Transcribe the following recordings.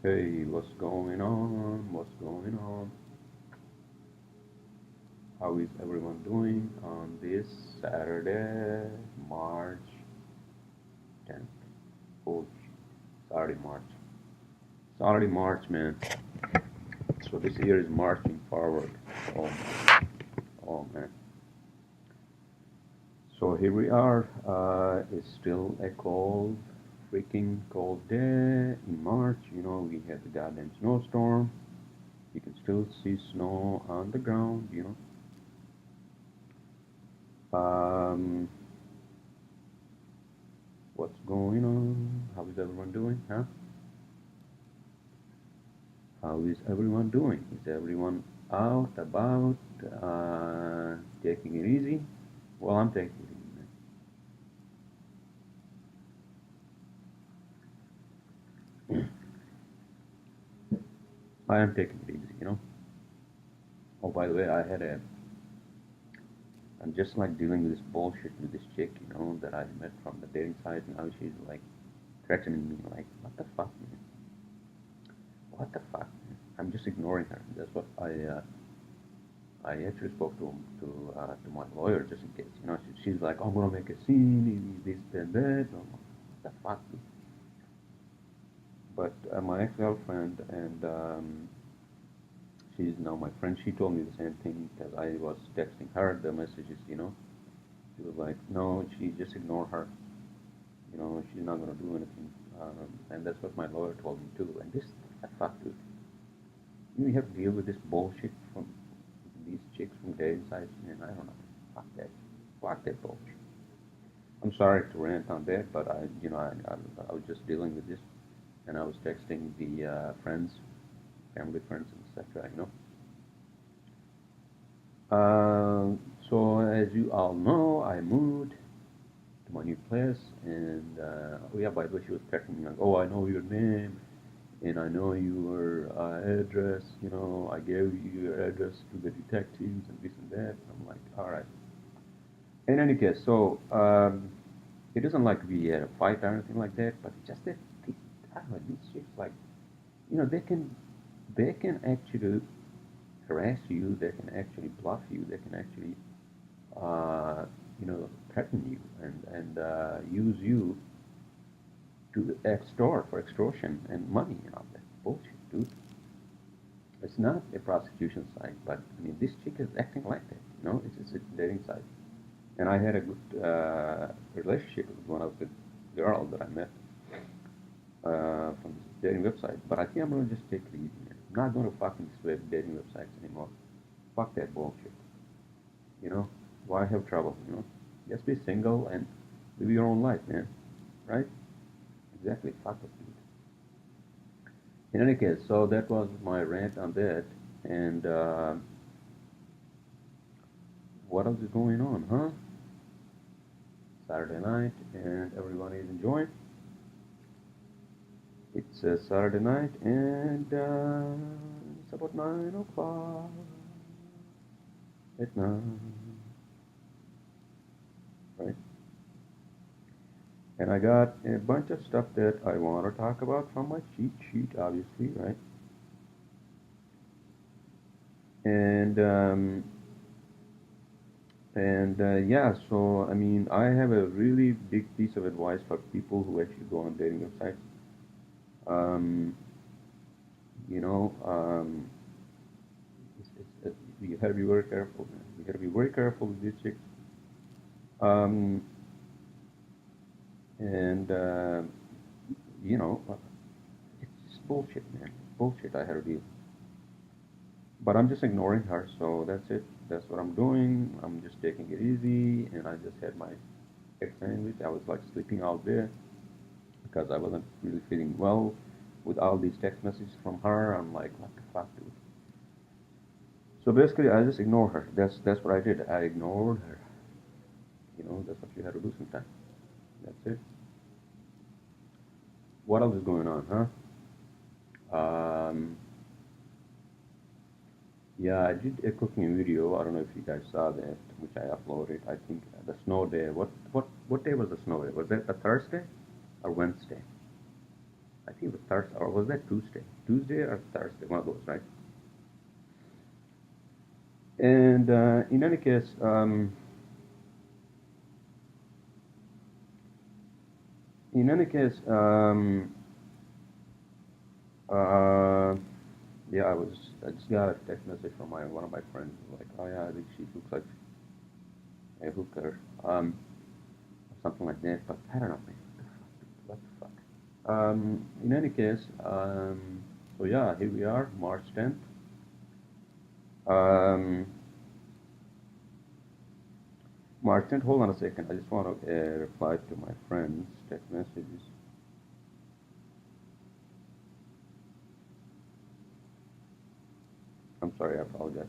Hey, what's going on? What's going on? How is everyone doing on this Saturday, March 10th? Oh, it's already March. It's already March, man. So this year is marching forward. Oh, oh man. So here we are. It's still a cold, freaking cold day in March. You know, we had the goddamn snowstorm. You can still see snow on the ground, you know. What's going on? How is everyone doing, huh? How is everyone doing? Is everyone out, about, taking it easy? Well, I'm taking it easy, man. I am taking it easy, you know. Oh, by the way, I'm just like dealing with this bullshit with this chick, you know, that I met from the dating site. Now she's like threatening me, like, what the fuck, man? What the fuck, man? I'm just ignoring her. That's what I actually spoke to my lawyer just in case. You know, she's like, oh, I'm gonna make a scene, this, that. I'm like, what the fuck? But my ex-girlfriend and she's now my friend. She told me the same thing because I was texting her the messages. You know, she was like, no, she just ignore her. You know, she's not gonna do anything. And that's what my lawyer told me too. And this, the fuck, dude. You have to deal with this bullshit from these chicks from dating sites, man. I don't know. Fuck that. Fuck that bullshit. I'm sorry to rant on that, but I was just dealing with this, and I was texting the friends, family friends, etc. You know. So as you all know, I moved to my new place, and oh yeah, by the way, she was texting me like, "Oh, I know your name, and I know your address. You know, I gave you your address to the detectives and this and that." I'm like, "All right." In any case, so it isn't like we had a fight or anything like that, but it's just that I don't know, these chicks like, you know, they can actually harass you, they can actually bluff you, they can actually you know, threaten you and use you to extort for extortion and money and all that bullshit, dude. It's not a prostitution site, but I mean, this chick is acting like that. You know, it's a dating site. And I had a good relationship with one of the girls that I met from this dating website. But I think I'm gonna just take it easy, man. I'm not gonna fucking sweat dating websites anymore. Fuck that bullshit. You know, why have trouble? You know, just be single and live your own life, man. Right? Exactly. Fuck it, dude. In any case, so that was my rant on that. And what else is going on, huh? Saturday night, and everyone is enjoying. It's a Saturday night, and it's about 9 o'clock at night, right? And I got a bunch of stuff that I want to talk about from my cheat sheet, obviously, right? And yeah, so I mean, I have a really big piece of advice for people who actually go on dating websites. Um, you know, you have to be very careful, man. You got to be very careful with these chicks. Um, and you know, it's just bullshit, man. It's bullshit. I had to deal, but I'm just ignoring her. So that's it. That's what I'm doing. I'm just taking it easy, and I just had my egg sandwich. I was like sleeping out there because I wasn't really feeling well with all these text messages from her. I'm like, what the fuck, dude? So basically, I just ignore her. That's what I did. I ignored her. You know, that's what you have to do sometimes. That's it. What else is going on, huh? Yeah, I did a cooking video. I don't know if you guys saw that, which I uploaded. I think the snow day. What day was the snow day? Was that a Thursday or Wednesday? I think it was Thursday, or was that Tuesday? Tuesday or Thursday, one of those, right? And in any case, uh, yeah, I just got a text message from one of my friends, like, oh yeah, I think she looks like a hooker, something like that. But I don't know, man. What the fuck? In any case, so yeah, here we are, March 10th. Um, March 10th. Hold on a second. I just want to reply to my friend's text messages. I'm sorry, I apologize.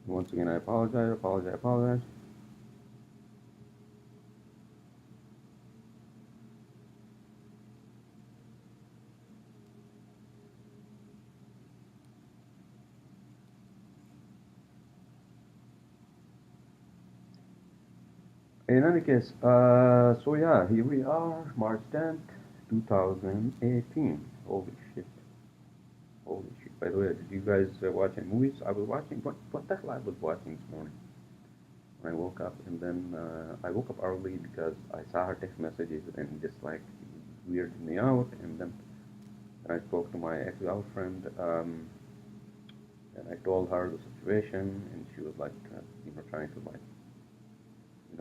Once again, I apologize. In any case, so yeah, here we are, March 10th, 2018. Holy shit. Holy shit. By the way, did you guys watch any movies? I was watching, what the hell I was watching this morning? When I woke up, and then I woke up early because I saw her text messages and just like weirded me out. And then I spoke to my ex-girlfriend, and I told her the situation, and she was like, trying to like,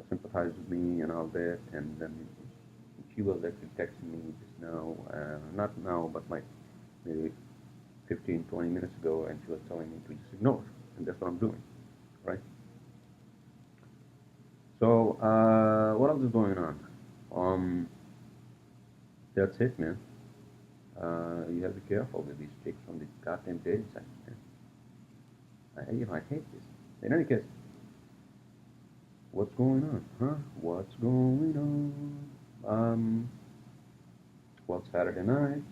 sympathize with me and all that. And then she was actually texting me just now, not now, but like maybe 15, 20 minutes ago, and she was telling me to just ignore, and that's what I'm doing, right? So, what else is going on? Um, that's it, man. You have to be careful with these chicks from these goddamn dating sites, man. I hate this. In any case, what's going on, huh? What's going on? Well, Saturday night,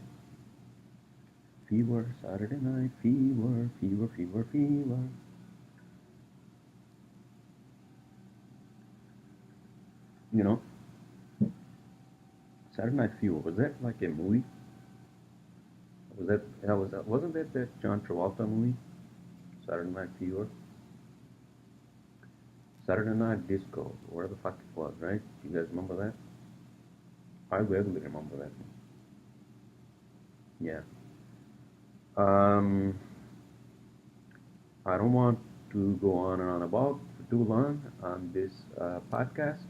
fever. Saturday night, fever. You know, Saturday Night Fever. Was that like a movie? Wasn't that John Travolta movie? Saturday Night Fever. Saturday Night Disco, where the fuck it was, right? You guys remember that? I vaguely remember that. Yeah. Um, I don't want to go on and on about for too long on this podcast,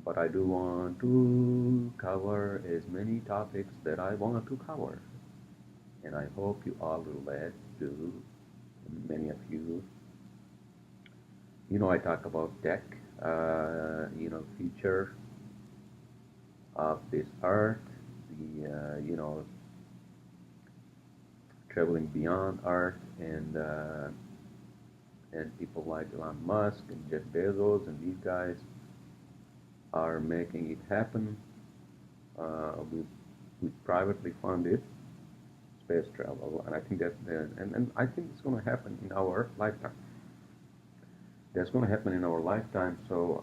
but I do want to cover as many topics that I want to cover, and I hope you all relate to many of you. I talk about tech, future of this earth, the traveling beyond Earth, and people like Elon Musk and Jeff Bezos and these guys are making it happen with privately funded space travel, and I think and I think it's going to happen in our lifetime. That's going to happen in our lifetime. So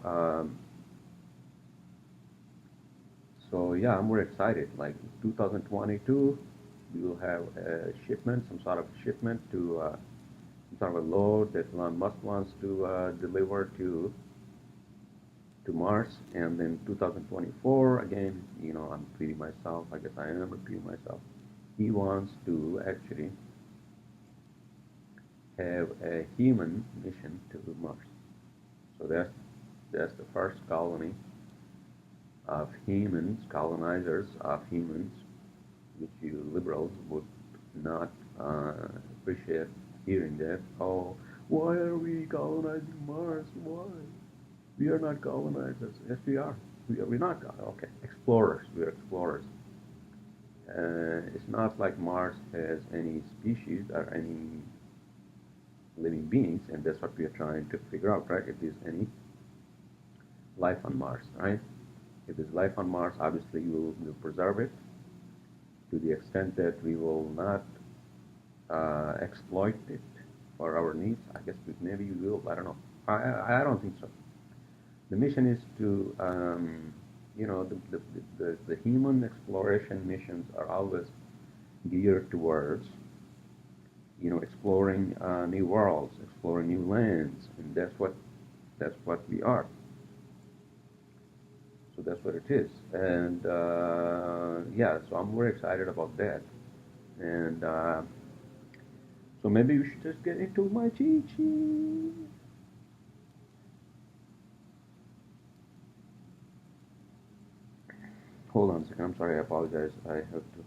yeah, I'm very excited. Like 2022, we will have a shipment, some sort of shipment to some sort of a load that Elon Musk wants to deliver to Mars. And then 2024, again, I'm repeating myself. I guess I am repeating myself. He wants to actually have a human mission to Mars. So that's the first colony of humans, colonizers of humans, which you liberals would not appreciate hearing that. Oh, why are we colonizing Mars? Why? We are not colonizers. Yes, we are. We're not. Okay, explorers. We're explorers. It's not like Mars has any species or any living beings, and that's what we are trying to figure out, right? If there's any life on Mars, right? If there's life on Mars, obviously we'll preserve it to the extent that we will not exploit it for our needs. I guess maybe we will. I don't know. I don't think so. The mission is to, the human exploration missions are always geared towards, exploring new worlds, exploring new lands, and that's what we are. So that's what it is, and yeah. So I'm very excited about that, and so maybe we should just get into my cheat sheet. Hold on a second. I'm sorry. I apologize. I have to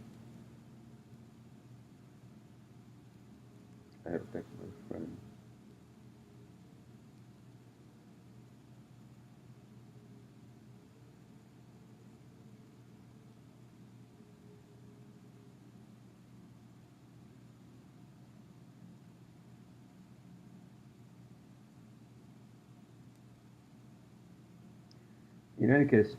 text my friend. In any case,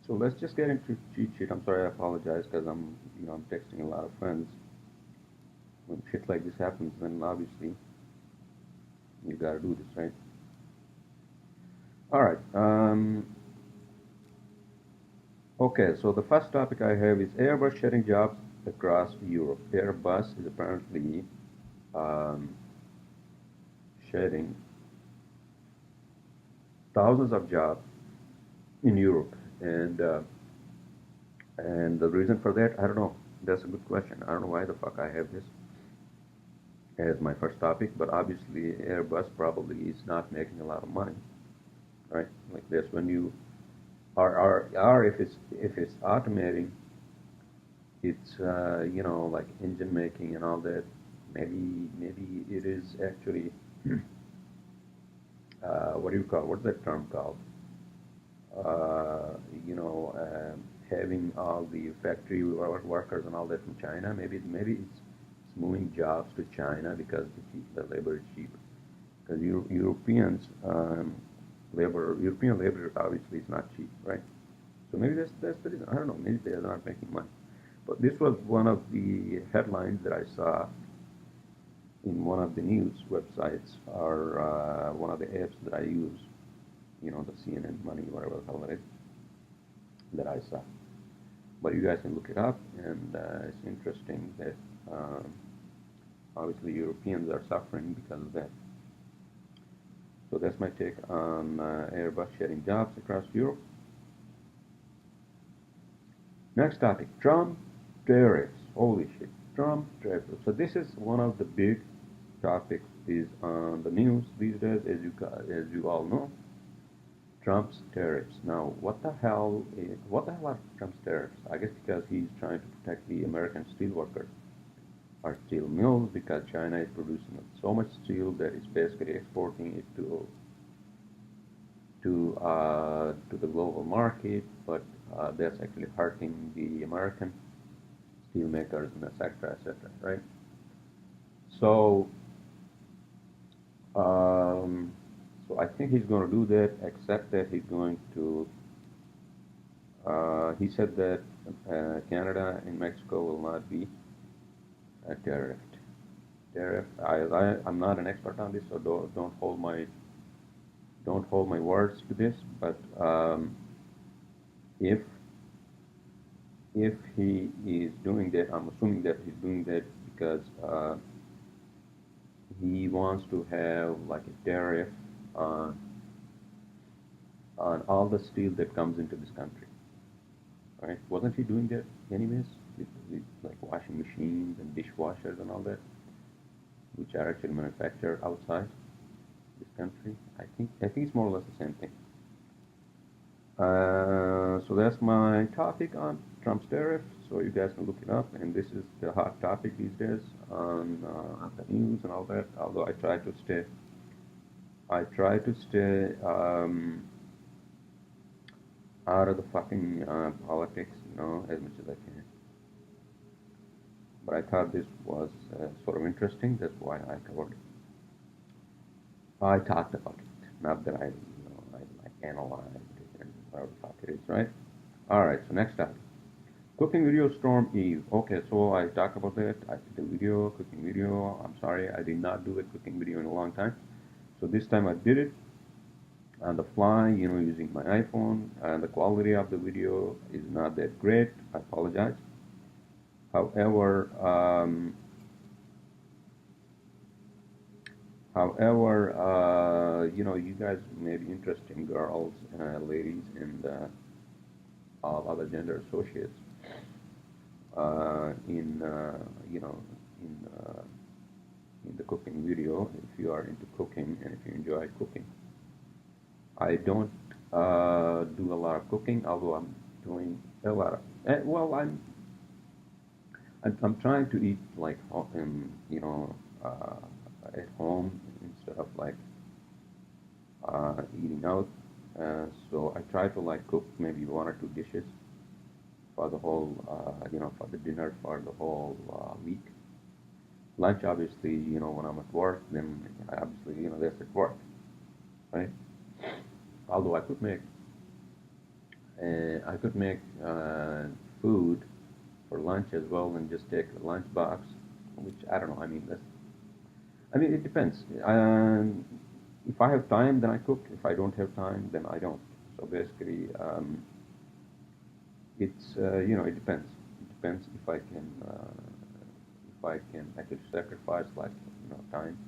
so let's just get into cheat sheet. I'm sorry. I apologize because I'm texting a lot of friends. When shit like this happens, then obviously you gotta do this, right? All right. Okay, so the first topic I have is Airbus shedding jobs across Europe. Airbus is apparently um, shedding thousands of jobs in Europe, and the reason for that, I don't know. That's a good question. I don't know why the fuck I have this as my first topic, but obviously Airbus probably is not making a lot of money, right? Like that's when you or if it's automating, it's like engine making and all that. Maybe it is actually what do you call, what's that term called? Uh, you know, having all the factory workers and all that from China. Maybe it's moving jobs to China because the labor is cheap. Because European labor obviously is not cheap, right? So maybe that's the reason. I don't know. Maybe they're not making money. But this was one of the headlines that I saw in one of the news websites or one of the apps that I use. The CNN Money, whatever the hell it is, that I saw. But you guys can look it up, and it's interesting that obviously Europeans are suffering because of that. So that's my take on Airbus shedding jobs across Europe. Next topic, Trump tariffs. Holy shit, Trump tariffs. So this is one of the big topics is on the news these days, as you all know. Trump's tariffs. Now, what the hell are Trump's tariffs? I guess because he's trying to protect the American steel workers or steel mills because China is producing so much steel that it's basically exporting it to the global market, but that's actually hurting the American steel makers and etc. Right? So, um, so I think he's going to do that, except that he's going to. He said that Canada and Mexico will not be tariffed. I'm not an expert on this, so don't hold my words to this. But if if he is doing that, I'm assuming that he's doing that because he wants to have like a tariff on all the steel that comes into this country, right? Wasn't he doing that anyways with like washing machines and dishwashers and all that, which are actually manufactured outside this country? I think it's more or less the same thing. So that's my topic on Trump's tariff. So you guys can look it up, and this is the hot topic these days on the news and all that. Although I try to stay out of the fucking politics, as much as I can. but I thought this was sort of interesting. That's why I covered it. I talked about it, not that I like analyzed it and whatever the fuck it is, right? All right. So next up, cooking video storm Eve. Okay, so I talked about that. I did a video, cooking video. I'm sorry, I did not do a cooking video in a long time. So this time I did it on the fly, using my iPhone. And the quality of the video is not that great. I apologize. However, you guys may be interesting, girls, ladies, and all other gender associates in in the cooking video. If you are into cooking and if you enjoy cooking, I don't do a lot of cooking, although I'm doing a lot of. Well, I'm trying to eat like at home instead of like eating out. So I try to like cook maybe one or two dishes for the whole, for the dinner for the whole week. Lunch, obviously, when I'm at work, then obviously, that's at work, right? Although I could make food for lunch as well and just take a lunch box, which I don't know. It depends. If I have time, then I cook. If I don't have time, then I don't. So basically, it depends. It depends if I can sacrifice like time,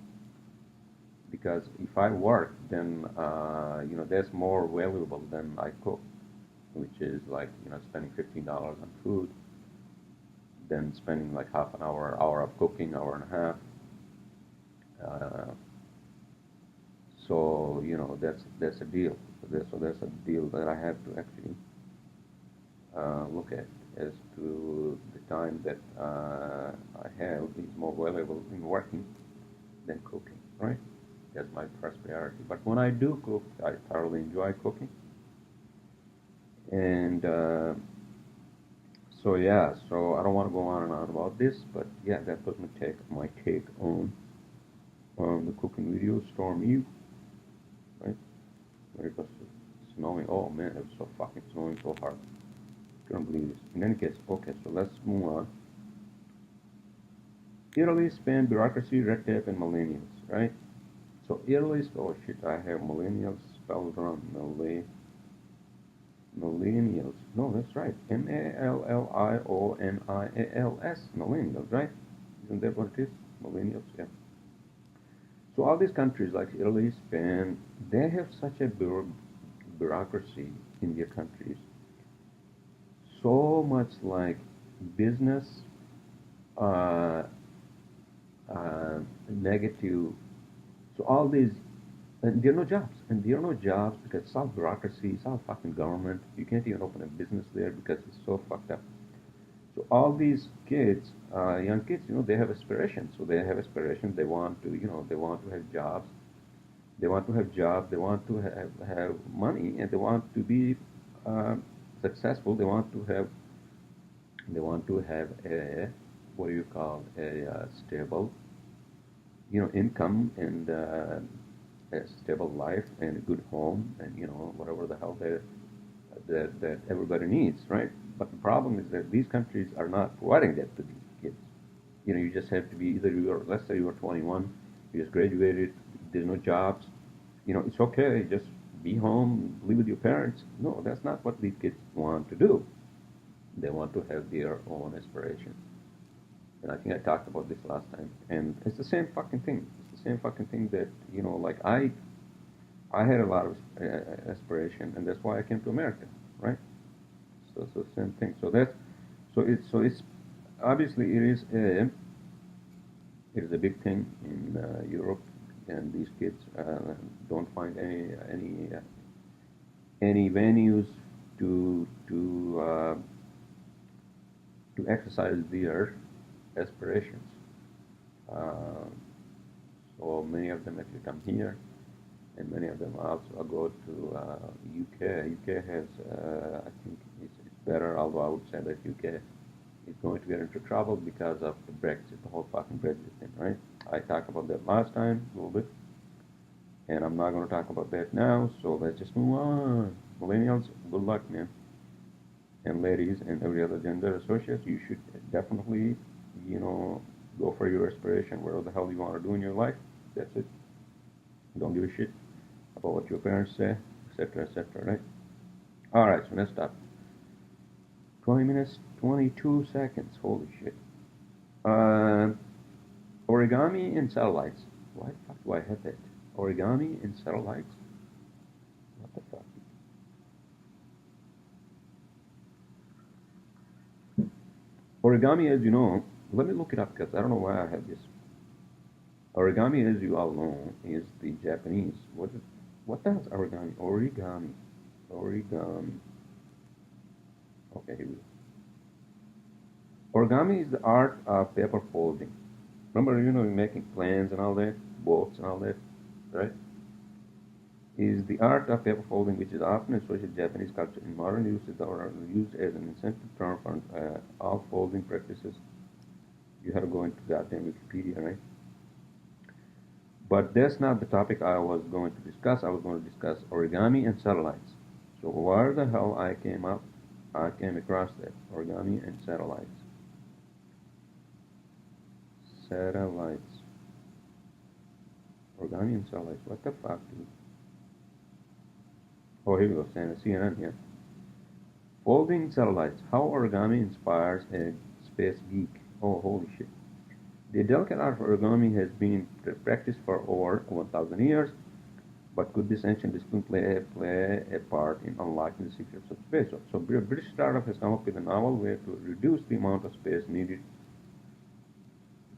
because if I work, then that's more valuable than I cook, which is like spending $15 on food, then spending like half an hour of cooking, hour and a half. So that's a deal. So that's a deal that I have to actually look at as to the time that I have is more valuable in working than cooking, right? That's my first priority. But when I do cook, I thoroughly enjoy cooking, and so yeah. So I don't want to go on and on about this, but yeah, that was my take on the cooking video Storm Eve, right? Where it was snowing. Oh man, it was so fucking snowing so hard. Couldn't believe this. In any case, okay, so let's move on. Italy, Spain, bureaucracy, red tape, and millennials, right? So Italy, oh shit, I have millennials spelled wrong. Millennials. No, that's right. Mallionials. Millennials, right? Isn't that what it is? Millennials, yeah. So all these countries like Italy, Spain, they have such a bureaucracy in their countries. So much like business, uh, negative. So all these, and there are no jobs, because it's all bureaucracy, it's all fucking government. You can't even open a business there because it's so fucked up. So all these kids, young kids, they have aspirations. So they have aspirations. They want to, they want to have jobs. They want to have jobs. They want to have money, and they want to be successful. They want to have a, what do you call, a stable, income, and a stable life and a good home, and whatever the hell that everybody needs, right? But the problem is that these countries are not providing that to these kids. You just have to be either let's say you're 21, you just graduated, there's no jobs. It's okay, just be home, live with your parents. No, that's not what these kids want to do. They want to have their own aspirations. And I think I talked about this last time. And it's the same fucking thing. It's the same fucking thing that, like I had a lot of aspiration, and that's why I came to America, right? So same thing. So it's obviously it is a big thing in Europe, and these kids don't find any venues to exercise their aspirations. Uh, so many of them actually come here, and many of them also go to UK. UK has, I think, it's better. Although I would say that UK is going to get into trouble because of the Brexit, the whole fucking Brexit thing, right? I talked about that last time a little bit, and I'm not going to talk about that now, so let's just move on. Millennials, good luck, man. And ladies and every other gender associate, you should definitely, go for your aspiration, whatever the hell you want to do in your life. That's it. Don't give a shit about what your parents say, etc., etc., right? Alright, so let's stop. 20 minutes, 22 seconds. Holy shit. Origami and satellites. Why the fuck do I have that? Origami and satellites? What the fuck? Origami, as you know, let me look it up because I don't know why I have this. Origami, as you all know, is the Japanese. What the hell is origami? Origami. Okay, here we go. Origami is the art of paper folding. Remember, making plans and all that, boats and all that, right? Is the art of paper folding, which is often associated with Japanese culture. In modern use, is used as an incentive term for all folding practices. You have to go into goddamn Wikipedia, right? But that's not the topic I was going to discuss. I was going to discuss origami and satellites. So where the hell I came across that origami and satellites. Origami and satellites. What the fuck, dude? Oh, here we go. CNN here. Folding satellites. How origami inspires a space geek. Oh, holy shit. The delicate art of origami has been practiced for over 1,000 years, but could this ancient discipline play a part in unlocking the secrets of space? So a British startup has come up with a novel way to reduce the amount of space needed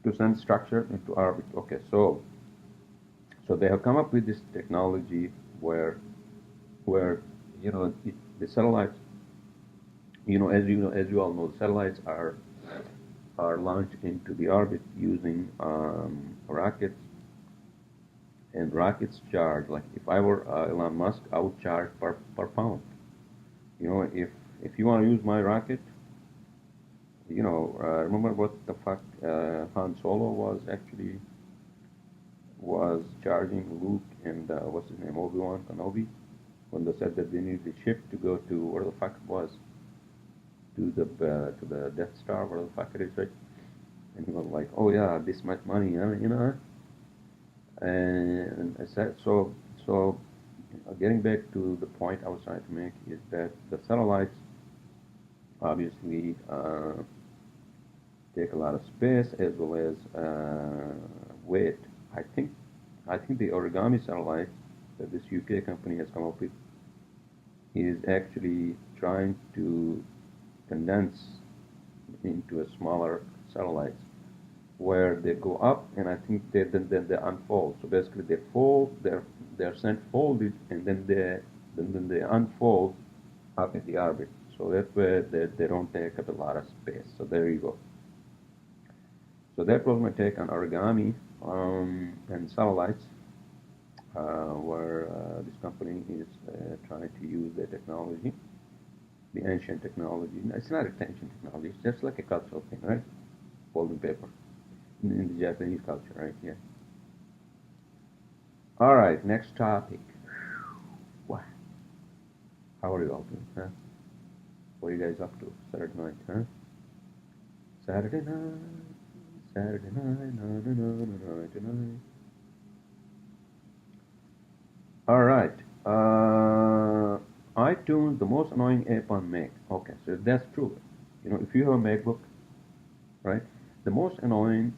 to send structure into orbit. Okay, so they have come up with this technology where the satellites, as you all know, the satellites are launched into the orbit using rockets, and rockets charge. Like if I were Elon Musk, I would charge per pound. If you want to use my rocket, remember what the fuck Han Solo was charging Luke and what's his name, Obi-Wan Kenobi, when they said that they needed the ship to go to where the fuck it was, to the Death Star, where the fuck it is, right? And he was like, oh yeah, this much money, and I said, so getting back to the point I was trying to make is that the satellites obviously take a lot of space as well as weight. I think the origami satellite that this UK company has come up with is actually trying to condense into a smaller satellites where they go up, and I think then they unfold. So basically they fold, they're sent folded, and then they unfold up in the orbit. So that way they don't take up a lot of space. So there you go. So that was my take on origami and satellites, where this company is trying to use the technology, the ancient technology. It's not an ancient technology, it's just like a cultural thing, right? Folding paper in the Japanese culture, right? Yeah. All right, next topic. Wow. How are you all doing, huh? What are you guys up to Saturday night, huh? Saturday night, tonight. All right. iTunes, the most annoying app on Mac. Okay, so that's true. If you have a MacBook, right, the most annoying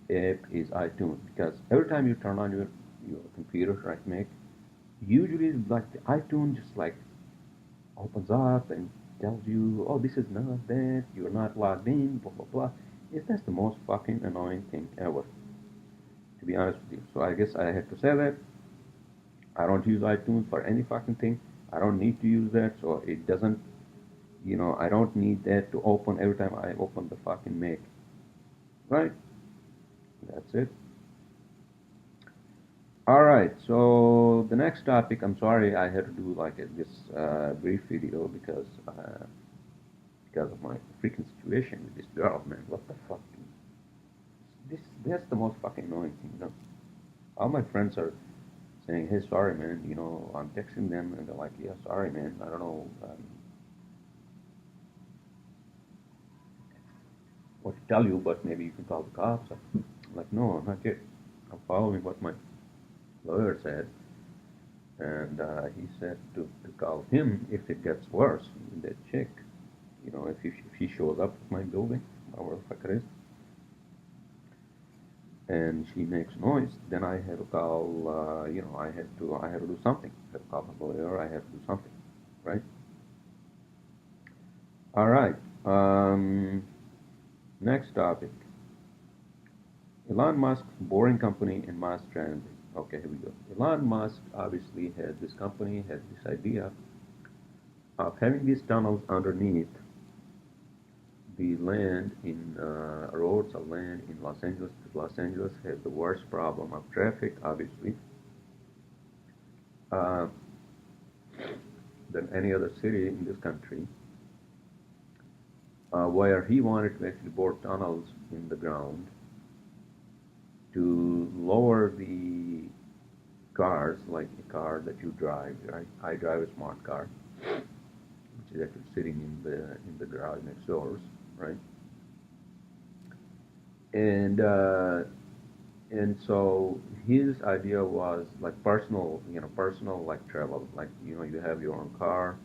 app is iTunes, because every time you turn on your computer, right, Mac, usually like the iTunes just like opens up and tells you, oh, this is not that, you're not logged in, blah blah blah. That's the most fucking annoying thing ever, to be honest with you. So I guess I have to say that I don't use iTunes for any fucking thing. I don't need to use that, so it doesn't, I don't need that to open every time I open the fucking Mac. Right? That's it. Alright, so the next topic, I'm sorry I had to do like this brief video because because of my freaking situation with this girl, man. What the fuck? That's the most fucking annoying thing, you know. All my friends are saying, "Hey, sorry, man." You know, I'm texting them, and they're like, "Yeah, sorry, man. I don't know what to tell you, but maybe you can call the cops." I'm like, "No, I'm not yet. I'm following what my lawyer said." And he said to call him if it gets worse with that chick. You know, if she shows up at my building, whatever the fuck it is, and she makes noise, then I had to call. You know, I had to do something. I had to call the lawyer. I had to do something, right? All right. Next topic. Elon Musk's boring company in mass transit. Okay, here we go. Elon Musk obviously had this company, had this idea of having these tunnels underneath the land in roads of land in Los Angeles. Los Angeles has the worst problem of traffic, obviously, uh, than any other city in this country. Where he wanted to actually bore tunnels in the ground to lower the cars, like a car that you drive. Right? I drive a smart car, which is actually sitting in the garage next doors, right? And so his idea was like personal, you know, personal like travel, like you know, you have your own car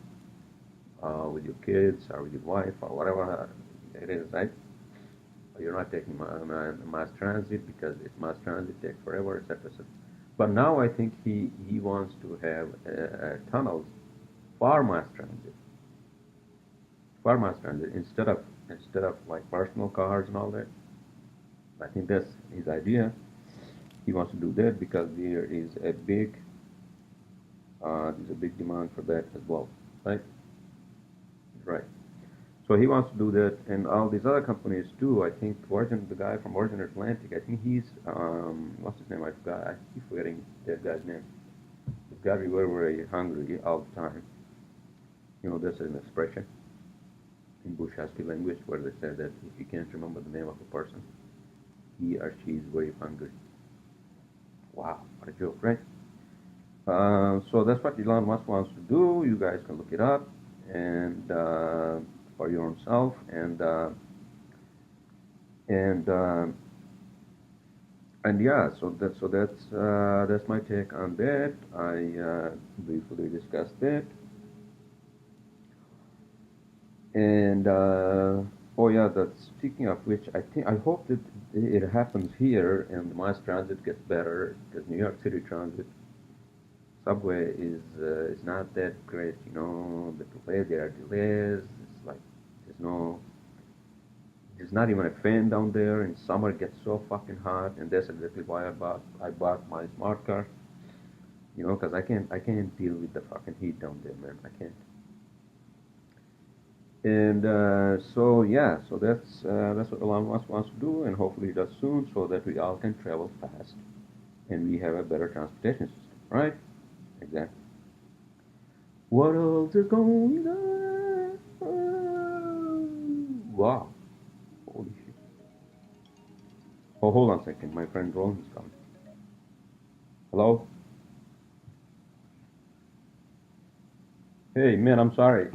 with your kids or with your wife or whatever it is, right? You're not taking mass transit because if mass transit takes forever, etc. etc. But now I think he wants to have tunnels for mass transit instead of like personal cars and all that. I think that's his idea. He wants to do that because there's a big demand for that as well, right? Right. So he wants to do that, and all these other companies too. I think the guy from Virgin Atlantic, I think he's what's his name? I forgot. I keep forgetting that guy's name. He's got to be very, very hungry all the time. You know, there's an expression in Bush Husky language where they say that if you can't remember the name of a person, he or she is very hungry. Wow, what a joke, right? So that's what Elon Musk wants to do. You guys can look it up and for your own self, and yeah. That's my take on that. I briefly discussed that, and oh yeah. That's speaking of which, I hope that it happens here and the mass transit gets better because New York City Transit subway is not that great, you know. There are delays. It's like there's not even a fan down there. In summer, it gets so fucking hot, and that's exactly why I bought my smart car, you know, because I can't deal with the fucking heat down there, man. I can't. And so yeah, so that's what Elon Musk wants to do, and hopefully he does soon, so that we all can travel fast and we have a better transportation system, right? Exactly. What else is going on? Wow. Holy shit. Oh, hold on a second. My friend Roland is coming. Hello? Hey, man, I'm sorry.